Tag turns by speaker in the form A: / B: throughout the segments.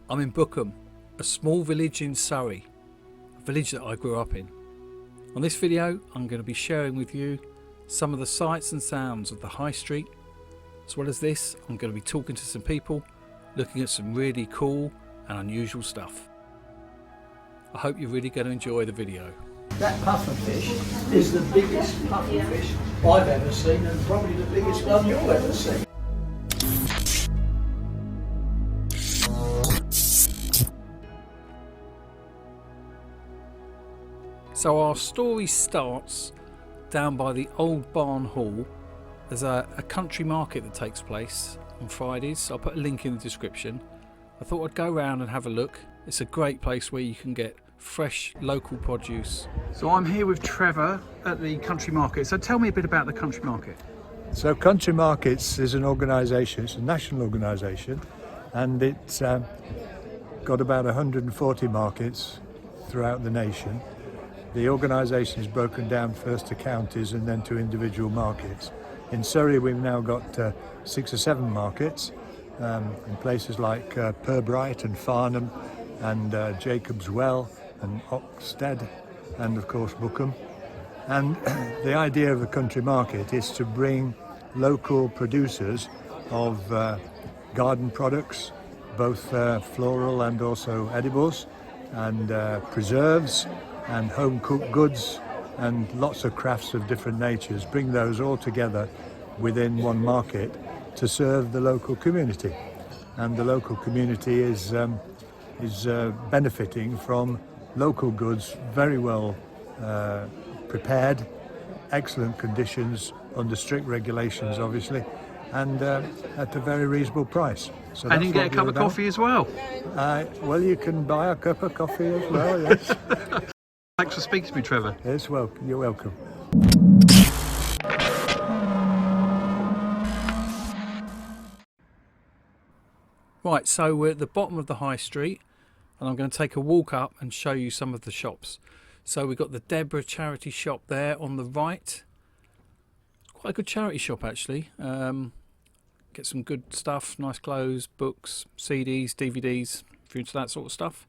A: I'm in Bookham, a small village in Surrey, a village that I grew up in. On this video I'm going to be sharing with you some of the sights and sounds of the high street. As well as this, I'm going to be talking to some people, looking at some really cool and unusual stuff. I hope you're really going to enjoy the video.
B: That pufferfish is the biggest pufferfish I've ever seen, and probably the biggest one you'll ever see.
A: So our story starts down by the old barn hall. There's a country market that takes place on Fridays. I'll put a link in the description. I thought I'd go around and have a look. It's a great place where you can get fresh local produce. So I'm here with Trevor at the country market. So tell me a bit about the country market.
C: So Country Markets is an organisation, it's a national organisation, and it's got about 140 markets throughout the nation. The organisation is broken down first to counties and then to individual markets. In Surrey we've now got 6 or 7 markets in places like Pirbright and Farnham and Jacob's Well and Oxted and of course Bookham. And the idea of a country market is to bring local producers of garden products, both floral and also edibles, and preserves and home cooked goods and lots of crafts of different natures, bring those all together within one market to serve the local community. And the local community is benefiting from local goods, very well prepared, excellent conditions, under strict regulations obviously, and at a very reasonable price. So
A: And you can get a cup of coffee as well.
C: Well, you can buy a cup of coffee as well, yes.
A: Thanks for speaking to me, Trevor.
C: Yes, well, you're welcome.
A: Right, so we're at the bottom of the high street and I'm going to take a walk up and show you some of the shops. So we've got the Deborah charity shop there on the right. Quite a good charity shop actually. Get some good stuff, nice clothes, books, CDs, DVDs, if you're into that sort of stuff.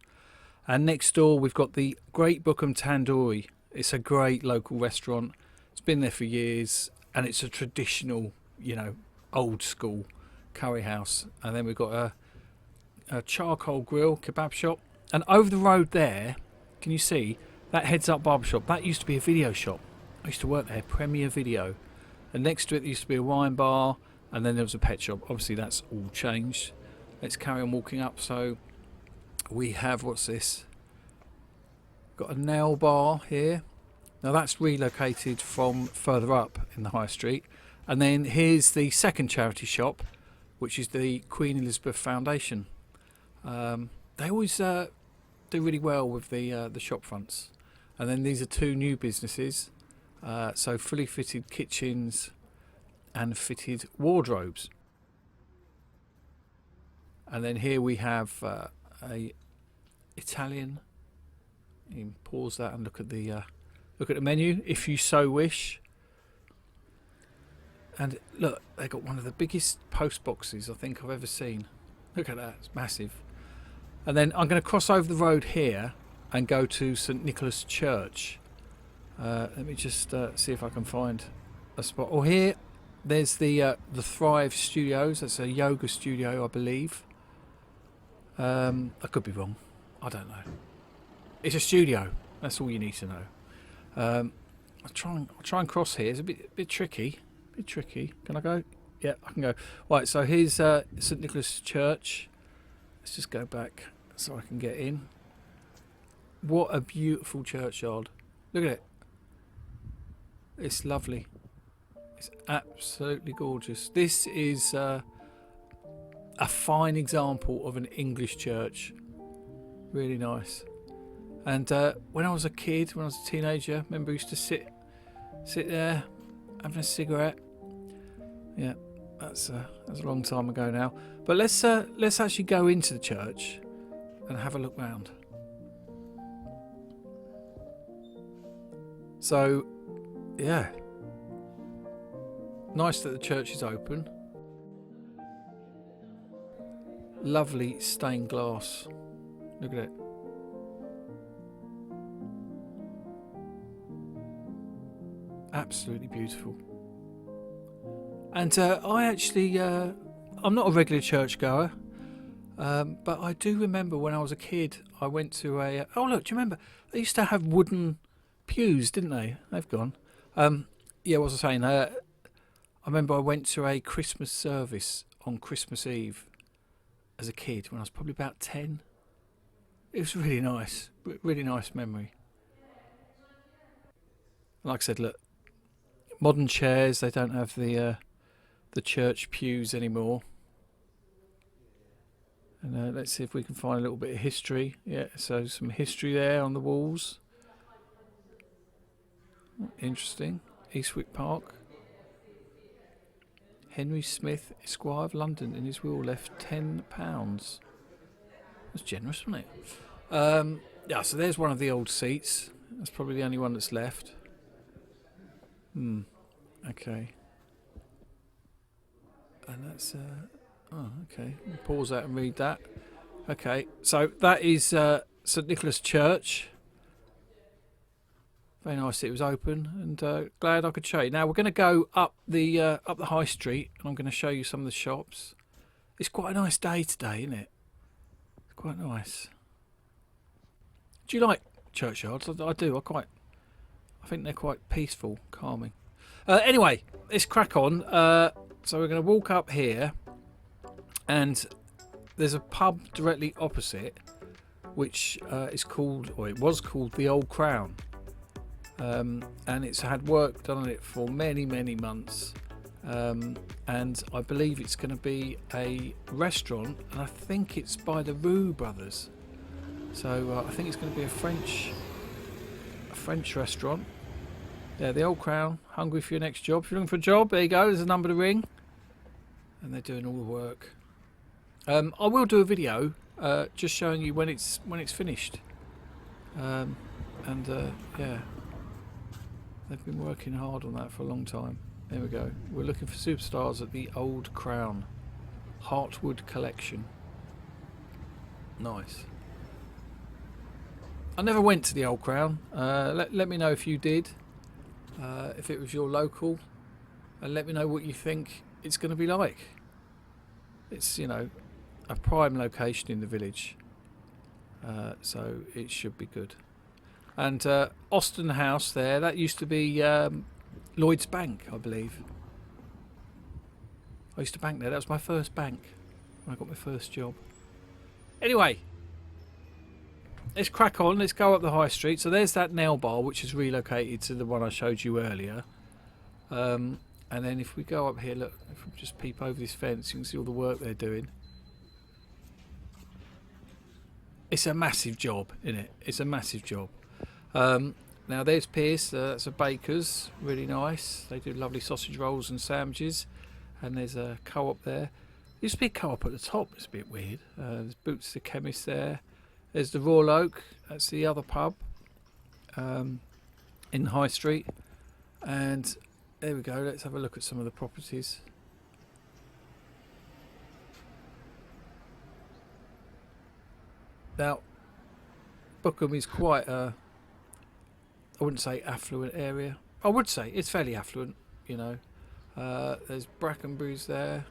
A: And next door we've got the Great Bookham Tandoori. It's a great local restaurant. It's been there for years and it's a traditional, old school curry house. And then we've got a charcoal grill kebab shop. And over the road there, can you see, that Heads Up barbershop? That used to be a video shop. I used to work there, Premier Video. And next to it used to be a wine bar, and then there was a pet shop. Obviously that's all changed. Let's carry on walking up. So we have, what's this? Got a nail bar here. Now that's relocated from further up in the high street. And then here's the second charity shop, which is the Queen Elizabeth Foundation. They always do really well with the shop fronts. And then these are 2 new businesses. So fully fitted kitchens and fitted wardrobes. And then here we have a Italian. You can pause that and look at the menu if you so wish. And look, they got one of the biggest post boxes I think I've ever seen. Look at that, it's massive. And then I'm going to cross over the road here and go to St Nicholas Church. Let me just see if I can find a spot. Oh, here, there's the Thrive Studios. That's a yoga studio, I believe. I could be wrong. I don't know. It's a studio. That's all you need to know. I'll try and cross here. It's a bit tricky. Can I go? Yeah, I can go. Right, so here's St Nicholas Church. Let's just go back so I can get in. What a beautiful churchyard. Look at it. It's lovely. It's absolutely gorgeous. This is a fine example of an English church. Really nice. And when I was a kid, when I was a teenager, I remember I used to sit there having a cigarette. Yeah, that's a long time ago now. But let's actually go into the church and have a look round. So, yeah, nice that the church is open. Lovely stained glass. Look at it. Absolutely beautiful. And I actually, I'm not a regular churchgoer, but I do remember when I was a kid, I went to a. Oh look, do you remember? They used to have wooden pews, didn't they? They've gone. Yeah, what was I saying? I remember I went to a Christmas service on Christmas Eve as a kid when I was probably about 10. It was really nice, really nice memory. Like I said, look, modern chairs, they don't have the church pews anymore. And let's see if we can find a little bit of history. Yeah, so some history there on the walls. Interesting. Eastwick Park. Henry Smith, Esquire of London, in his will left £10. That's generous, wasn't it? Yeah, so there's one of the old seats. That's probably the only one that's left. Okay. And that's oh, okay. We'll pause that and read that. Okay, so that is St Nicholas Church. Very nice it was open, and glad I could show you. Now we're going to go up the high street, and I'm going to show you some of the shops. It's quite a nice day today, isn't it? It's quite nice. Do you like churchyards? I do. I think they're quite peaceful, calming. Anyway, let's crack on. So we're going to walk up here, and there's a pub directly opposite, which is called, or it was called, the Old Crown. And it's had work done on it for many months, and I believe it's going to be a restaurant, and I think it's by the Roux brothers, so I think it's going to be a French restaurant. Yeah, the Old Crown. Hungry for your next job? If you're looking for a job, there you go, there's a number to ring, and they're doing all the work. I will do a video just showing you when it's finished, yeah, they've been working hard on that for a long time. There we go. We're looking for superstars at the Old Crown. Heartwood Collection. Nice. I never went to the Old Crown. Let me know if you did. If it was your local. And let me know what you think it's going to be like. It's, you know, a prime location in the village. So it should be good. And Austin House there, that used to be Lloyd's Bank, I believe. I used to bank there. That was my first bank when I got my first job. Anyway, let's crack on. Let's go up the high street. So there's that nail bar, which is relocated to the one I showed you earlier. And then if we go up here, look, if we just peep over this fence, you can see all the work they're doing. It's a massive job, isn't it? It's a massive job. Now there's Pierce, that's a baker's, really nice. They do lovely sausage rolls and sandwiches. And there's a co-op there. There used to be a co-op at the top, it's a bit weird. There's Boots the Chemist there. There's the Royal Oak, that's the other pub in High Street. And there we go, let's have a look at some of the properties. Now, Bookham is quite a, I wouldn't say affluent area. I would say it's fairly affluent, you know. There's Brackenbury's there.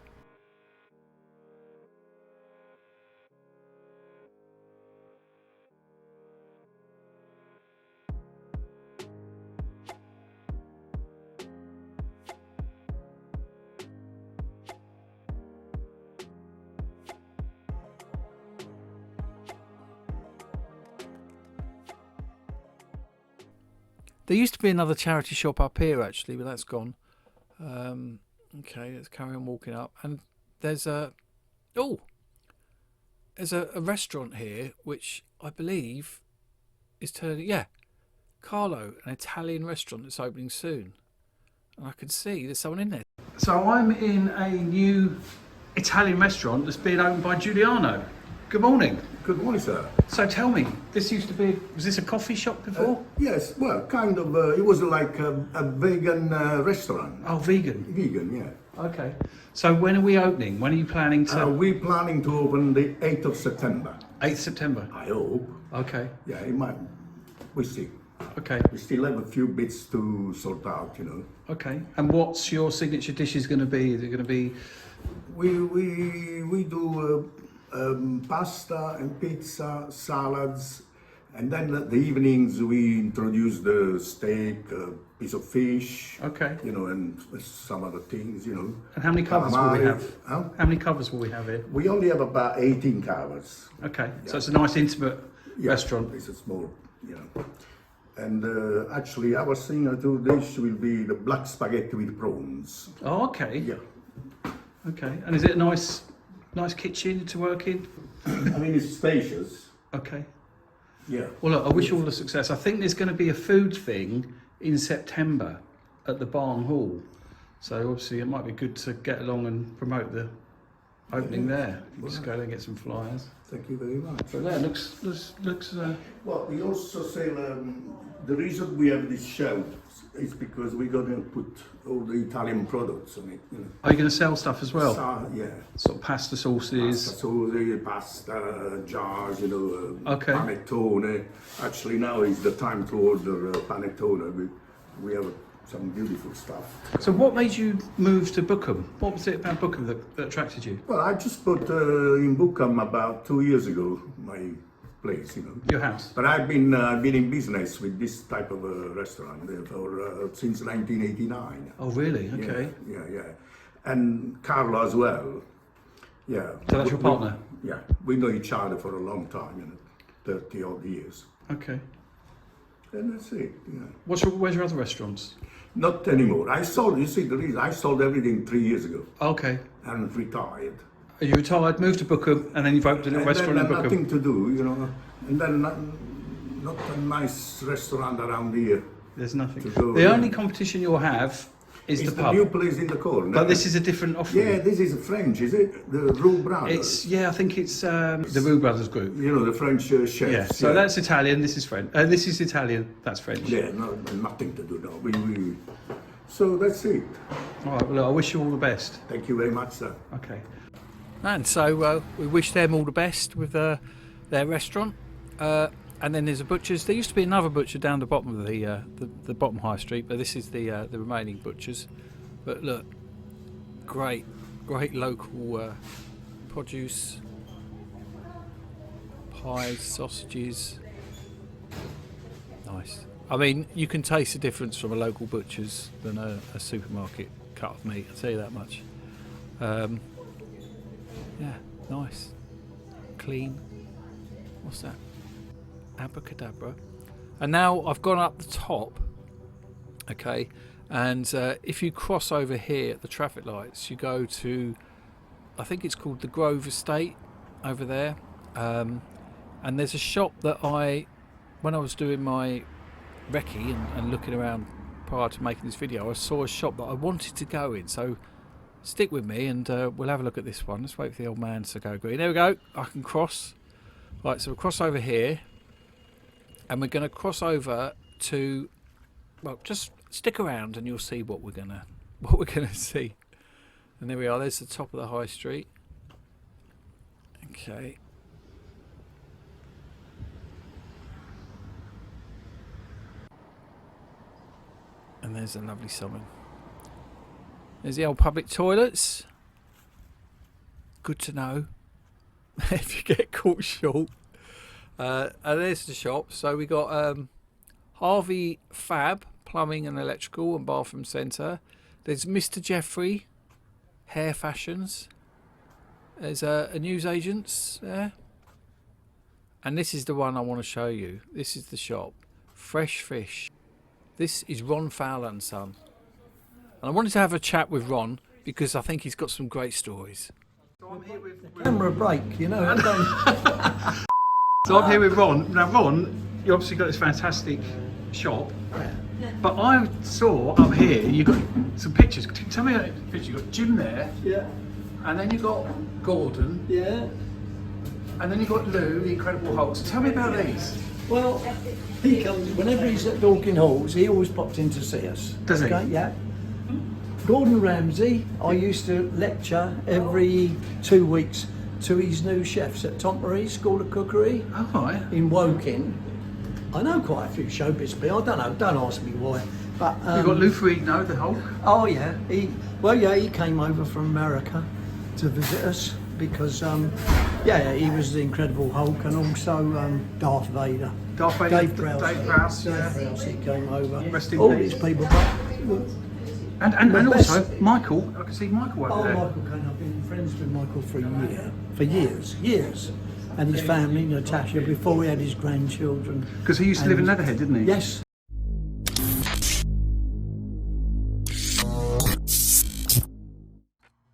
A: There used to be another charity shop up here actually, but that's gone. Okay, let's carry on walking up. And there's a restaurant here which I believe is turning, yeah, Carlo, an Italian restaurant that's opening soon. And I can see there's someone in there. So I'm in a new Italian restaurant that's being opened by Giuliano. Good morning.
D: Good morning, sir.
A: So tell me, this used to be, was this a coffee shop before?
D: Yes, well, kind of. It was like a vegan restaurant.
A: Oh, vegan.
D: Vegan, yeah.
A: Okay. So when are we opening? When are you planning to?
D: We're planning to open the 8th of September.
A: 8th September.
D: I hope.
A: Okay.
D: Yeah, it might. We see.
A: Okay.
D: We still have a few bits to sort out,
A: Okay. And what's your signature dishes going to be? Is it going to be?
D: We do pasta and pizza, salads, and then the evenings we introduce the steak, piece of fish.
A: Okay.
D: And some other things,
A: And how many covers will we have?
D: Huh?
A: How many covers will we have here?
D: We only have about 18 covers.
A: Okay. So it's a nice intimate restaurant.
D: It's a small, And actually, our signature dish will be the black spaghetti with prawns.
A: Oh, okay.
D: Yeah.
A: Okay. And is it a nice kitchen to work in?
D: I mean, it's spacious.
A: Okay.
D: Yeah.
A: Well, look, I wish you all the success. I think there's going to be a food thing in September at the Barn Hall. So obviously it might be good to get along and promote the opening there. Just go there and get some flyers.
D: Thank you very much.
A: But yeah, looks.
D: Well, we also sell, the reason we have this shelf is because we're going to put all the Italian products on it.
A: Are you going to sell stuff as well?
D: Yeah.
A: Sort of pasta sauces.
D: So the pasta jars,
A: Okay.
D: panettone. Actually, now is the time to order panettone. We have some beautiful stuff.
A: So what made you move to Bookham? What was it about Bookham that attracted you?
D: Well, I just bought in Bookham about 2 years ago my place,
A: Your house?
D: But I've been in business with this type of a restaurant for since 1989.
A: Oh, really? Okay.
D: Yeah. And Carlo as well. Yeah.
A: So that's your partner?
D: Yeah. We know each other for a long time, 30 odd years.
A: Okay.
D: And that's it. Yeah.
A: Where's your other restaurants?
D: Not anymore. I sold everything 3 years ago
A: Okay.
D: and retired.
A: Are you retired, moved to Bookham, and then you've opened a little restaurant in
D: then
A: Bookham?
D: nothing to do, and then not a nice restaurant around here.
A: There's nothing.
D: To go,
A: The only competition you'll have is
D: It's
A: the
D: the
A: pub.
D: new place in the corner.
A: But this is a different offering.
D: Yeah, this is French, is it? The Roux Brothers.
A: I think it's the Roux Brothers group.
D: The French chefs.
A: Yeah. So that's Italian. This is French. This is Italian. That's French.
D: Yeah, nothing to do now. So that's it.
A: All right. Well, look, I wish you all the best.
D: Thank you very much, sir.
A: Okay. And so we wish them all the best with their restaurant. And then there's a butcher's. There used to be another butcher down the bottom of the bottom high street, but this is the remaining butchers. But look, great local produce, pies, sausages. Nice. I mean, you can taste the difference from a local butcher's than a supermarket cut of meat. I'll tell you that much. Yeah, nice, clean. What's that? Abracadabra. And now I've gone up the top, okay, and if you cross over here at the traffic lights, you go to, I think it's called the Grove Estate over there, and there's a shop that when I was doing my recce and looking around prior to making this video, I saw a shop that I wanted to go in, so stick with me and we'll have a look at this one. Let's wait for the old man to go green. There we go, I can cross. Right, so we'll cross over here, and we're going to cross over to, well, just stick around and you'll see what we're gonna see. And there we are. There's the top of the high street. Okay. And there's a lovely summon. There's the old public toilets. Good to know if you get caught short. And there's the shop. So we got Harvey Fab, plumbing and electrical and bathroom centre. There's Mr. Jeffrey, hair fashions. There's a newsagents there. And this is the one I want to show you. This is the shop. Fresh Fish. This is Ron Fowler and Son. And I wanted to have a chat with Ron because I think he's got some great stories. So I'm here with
B: Camera break, I don't.
A: So I'm here with Ron. Now, Ron, you obviously got this fantastic shop, but I saw up here you got some pictures. Tell me about the picture. You got Jim there,
B: Yeah,
A: and then you got Gordon,
B: yeah.
A: and then you got Lou, the Incredible Hulk. So tell me about these.
B: Well, he comes whenever he's at Dorking Halls. He always pops in to see us.
A: Does he?
B: Okay, yeah. Gordon Ramsay, I used to lecture every 2 weeks to his new chefs at Tompery School of Cookery
A: Oh, right.
B: in Woking. I know quite a few showbiz people. I don't know. Don't ask me why. But
A: We've got Lou Ferrigno, the Hulk.
B: oh yeah, he came over from America to visit us because he was the Incredible Hulk and also Darth Vader.
A: Darth Vader,
B: Dave Prowse.
A: Dave Prowse, yeah.
B: Dave Prowse, he came over.
A: Rest in
B: All
A: peace.
B: these people. But,
A: And
B: The
A: also
B: best-
A: Michael. I can see Michael over there.
B: Michael Caine. I've been friends with Michael for years. And his family, Natasha, before he had his grandchildren.
A: Because he used to live in
B: And-
A: Leatherhead, didn't he?
B: Yes.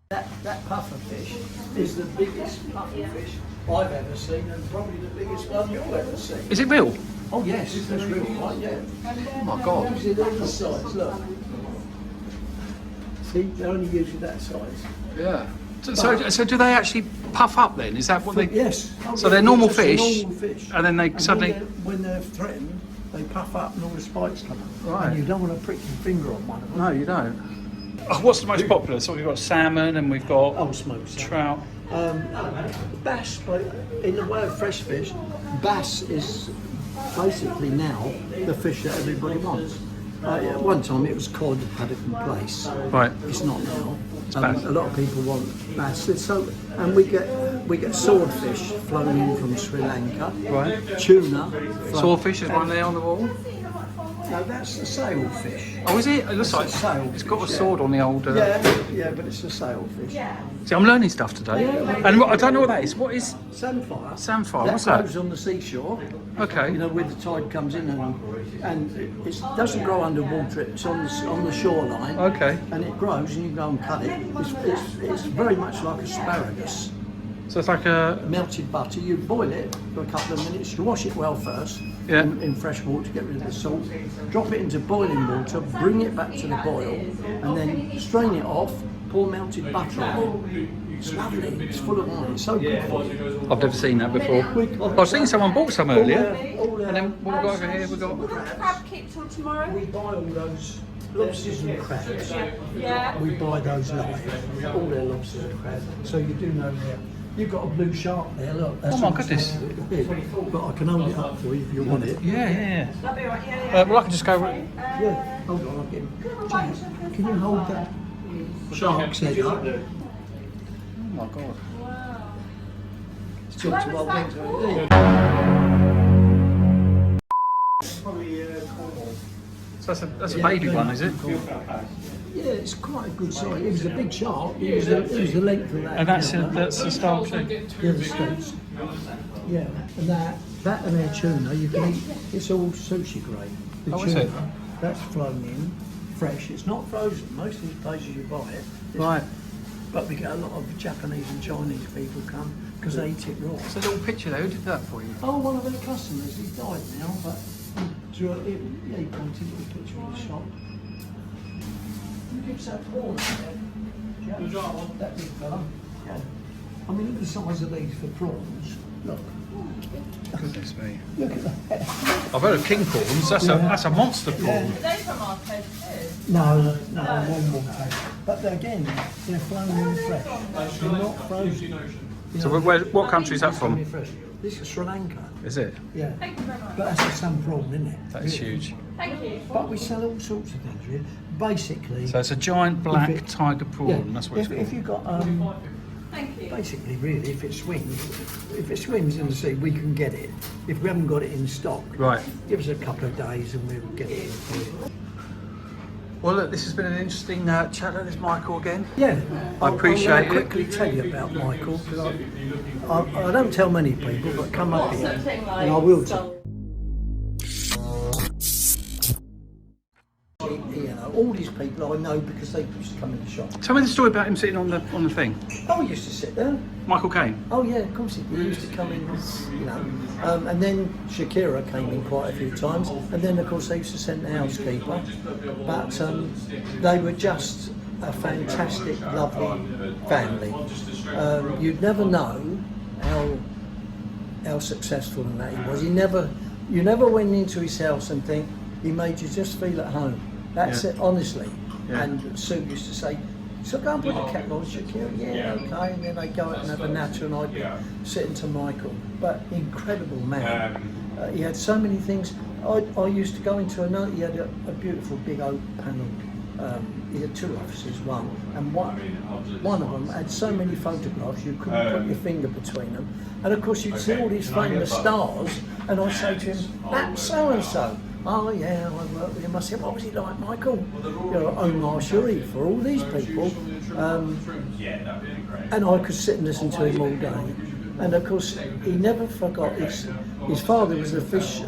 B: That puffer fish is the biggest puffer fish I've ever seen and probably the biggest one you'll ever see.
A: Is it real?
B: Oh yes, that's real, right, yeah.
A: Oh my God.
B: Usually they're this size, look. See, they're only usually that size.
A: Yeah. So do they actually puff up then? Is that what they?
B: Yes. Oh,
A: So
B: yeah,
A: they're normal
B: just a
A: fish,
B: normal fish.
A: and then they suddenly-
B: when they're threatened, they puff up and all the spikes come up.
A: Right.
B: And you don't want to prick your finger on one of them.
A: No, you don't. Oh, what's the most popular? So we've got salmon and we've got
B: Oh, smoked salmon.
A: trout.
B: Bass, but in the way of fresh fish, bass is basically now the fish that everybody wants. At one time it was cod had a place.
A: Right.
B: It's not now.
A: bass.
B: A lot of people want bass. And we get swordfish flown in from Sri Lanka.
A: Right.
B: Tuna.
A: Swordfish is one there on the wall.
B: No, that's the sailfish.
A: Oh, is it? It looks like
B: It's a sailfish,
A: it's got a
B: yeah.
A: sword on the old.
B: Yeah, but it's a sailfish.
A: See, I'm learning stuff today. And what, I don't know what that is. What is
B: Samphire.
A: samphire?
B: That
A: What's that?
B: grows on the seashore.
A: Okay.
B: You know, where the tide comes in and it doesn't grow underwater. It's on the shoreline.
A: Okay.
B: And it grows, and you go and cut it. It's very much like asparagus.
A: So it's like a.
B: Melted butter. You boil it for a couple of minutes. You wash it well first.
A: Yeah.
B: In fresh water to get rid of the salt. Drop it into boiling water. Bring it back to the boil, and then strain it off. Pour melted butter on it. It's lovely. It's full of iron. It's so good for you.
A: I've never seen that before. I've seen someone bought some earlier. And then what we got over here? We got.
E: Will the crab keep till tomorrow?
B: We buy all those lobsters and crabs.
E: Yeah.
B: We buy those live. All their lobsters and crabs. So you do know there. You've got a blue shark there, look. That's
A: Oh my
B: almost
A: goodness.
B: like a little bit. But I can hold it up for you if you want it.
A: Yeah.
E: That'll be right. Yeah.
A: Well, I can just go.
B: Yeah, hold on, I'll get him. James, can you hold that shark's head up?
A: Oh my God.
B: It's talk to what
E: Where was
B: we're
E: that
B: doing.
A: So that's a baby one, is it?
B: Yeah, it's quite a good size. It was a big shark. It was the length of that.
A: And that's
B: camera.
A: the style too.
B: Yeah, the steaks. Yeah, and that and their tuna, you can eat. It's all sushi grade. The
A: Oh, is
B: tuna,
A: it?
B: that's flown in, fresh. It's not frozen. Most of these places you buy it.
A: Right.
B: But we get a lot of Japanese and Chinese people come because they eat it raw.
A: It's a little picture there. Who did that for you?
B: Oh, one of their customers. He's died now, but he pointed to a picture of the shop. You give that prawn there. That big fella. Yeah. I mean, look at the size of these for prawns. Look.
A: Goodness me.
B: Look at that.
A: I've heard of king prawns. That's a monster prawn.
E: Are they from our coast too?
B: No, one more time. But again, they're flown in fresh. They're not frozen. You
A: So
B: know,
A: what country is that from?
B: they're fresh. This is Sri Lanka.
A: Is it?
B: Yeah.
E: Thank you very much.
B: But that's a sun prawn, isn't it?
A: That is
B: Really.
A: huge.
E: Thank you.
B: But we sell all sorts of things, really. Basically,
A: So it's a giant
B: If
A: black
B: it-
A: tiger prawn.
B: yeah,
A: That's what it's
B: if
A: called.
B: you've got
E: Thank you.
B: basically, really, if it swims in the sea, we can get it. If we haven't got it in stock,
A: Right.
B: give us a couple of days and we'll get it in for you.
A: Well, look, this has been an interesting chat. This is Michael again.
B: Yeah,
A: I appreciate
B: I'll
A: it.
B: quickly tell you about Michael because I don't tell many people, but come up here
E: Something
B: and
E: like
B: I will tell. You know, all these people I know because they used to come in the shop.
A: Tell me the story about him sitting on the thing.
B: Oh, he used to sit there.
A: Michael Caine.
B: Oh yeah, of course he used to come in, you know. And then Shakira came in quite a few times, and then of course they used to send the housekeeper. But they were just a fantastic, lovely family. You'd never know how successful and that he was. You never went into his house and think he made you just feel at home. That's
A: Yeah.
B: it, honestly.
A: Yeah.
B: And Sue used to say, so go and put the kettle on, Shakira. Yeah, okay. And then they'd go out and have a natter, and I'd be sitting to Michael. But incredible man. He had so many things. I used to go into another. He had a beautiful big oak panel. He had 2 offices, and one of them had so many photographs you couldn't put your finger between them. And of course you'd see all these famous stars, and I'd say to him, that's so and so. Oh yeah, I worked with him. I said, what was he like, Michael? You know, Omar Surrey for all these people. And I could sit and listen to him all day. And of course, he never forgot his father was a fish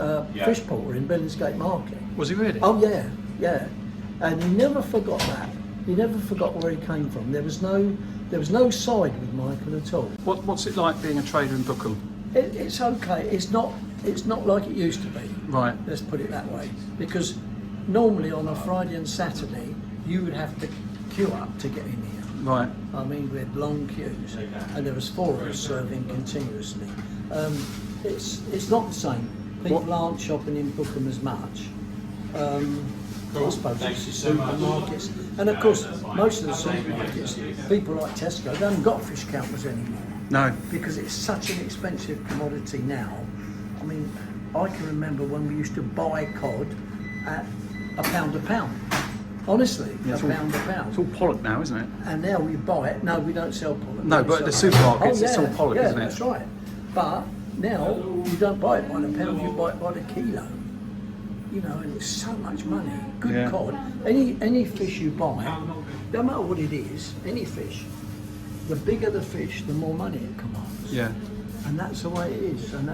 B: porter in Billingsgate Market.
A: Was he really?
B: Oh yeah, yeah. And he never forgot that. He never forgot where he came from. There was no side with Michael at all.
A: What's it like being a trader in Bookham?
B: It's okay. It's not like it used to be.
A: Right.
B: Let's put it that way. Because normally on a Friday and Saturday, you would have to queue up to get in here.
A: Right.
B: I mean, we had long queues, and there was 4 of us serving continuously. It's not the same. People aren't shopping in Bookham as much. I suppose it's the supermarkets, and of course most of the supermarkets, people like Tesco, they haven't got fish counters anymore.
A: No.
B: Because it's such an expensive commodity now. I mean, I can remember when we used to buy cod at £1 a pound. Honestly,
A: Yeah,
B: £1 a pound.
A: It's all pollock now, isn't it?
B: And now we buy it. No, we don't sell pollock.
A: No,
B: We
A: but at
B: sell-
A: the supermarkets, it's all pollock,
B: yeah,
A: isn't it?
B: That's right. But now you don't buy it by the pound, you buy it by the kilo. You know, and it's so much money. Good
A: Yeah.
B: cod. Any fish you buy, no matter what it is, any fish, the bigger the fish, the more money it commands.
A: Yeah.
B: And that's the way it is. And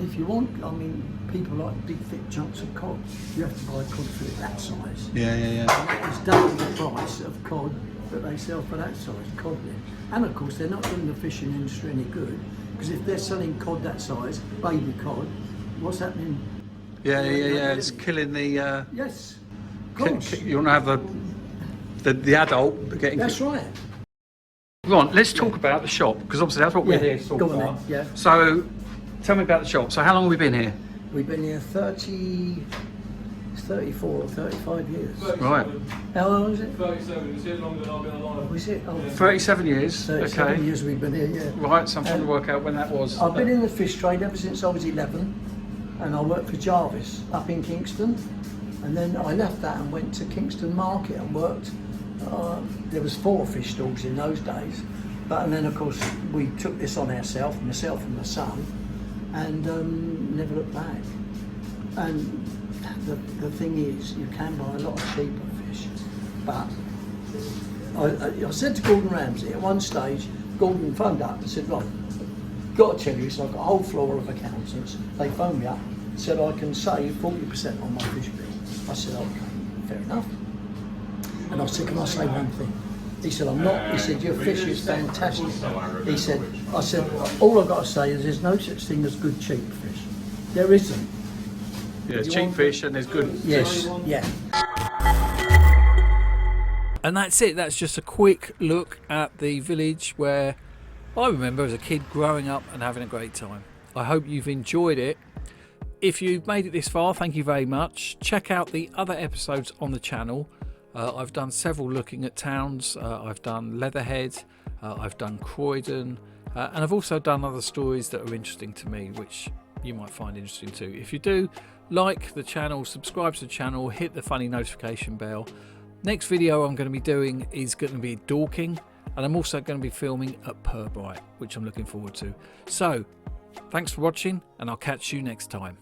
B: if you want, I mean, people like big thick chunks of cod, you have to buy cod for that size.
A: Yeah.
B: And it's double the price of cod that they sell for that size, codling. And of course, they're not doing the fishing industry any good, because if they're selling cod that size, baby cod, what's happening?
A: Yeah. It's killing the.
B: Yes, of course.
A: You want to have the adult getting.
B: That's right.
A: Go on, let's talk about the shop, because obviously that's what we're here to talk
B: go on
A: about.
B: then, yeah.
A: So, tell me about the shop. So, how long have we been here?
B: We've been here 34 or 35 years.
A: Right.
B: How long is it?
E: 37, it's here longer than I've been alive.
B: Was it? Oh,
A: 37 years.
B: 37
A: Okay.
B: years we've been here, yeah.
A: Right, so I'm trying to work out when that was.
B: I've been in the fish trade ever since I was 11, and I worked for Jarvis up in Kingston, and then I left that and went to Kingston Market and worked. There was 4 fish stalls in those days, and then of course we took this on ourselves, myself and my son, and never looked back. And the thing is, you can buy a lot of cheaper fish, but I said to Gordon Ramsay at one stage, Gordon phoned up and said, right, got to tell you, so I've got a whole floor of accountants. They phoned me up and said I can save 40% on my fish bill. I said, okay, fair enough. And I said, can I say one thing? He said, I'm not. He said, your fish is fantastic. He said, I said, all I've got to say is there's no such thing as good cheap fish. There isn't.
A: Yeah, there's cheap fish and there's good.
B: Yes, yeah.
A: And that's it. That's just a quick look at the village where I remember as a kid growing up and having a great time. I hope you've enjoyed it. If you've made it this far, thank you very much. Check out the other episodes on the channel. I've done several looking at towns. I've done Leatherhead, I've done Croydon, and I've also done other stories that are interesting to me, which you might find interesting too. If you do, like the channel, subscribe to the channel, hit the funny notification bell. Next video I'm going to be doing is going to be Dorking, and I'm also going to be filming at Purbright, which I'm looking forward to. So, thanks for watching, and I'll catch you next time.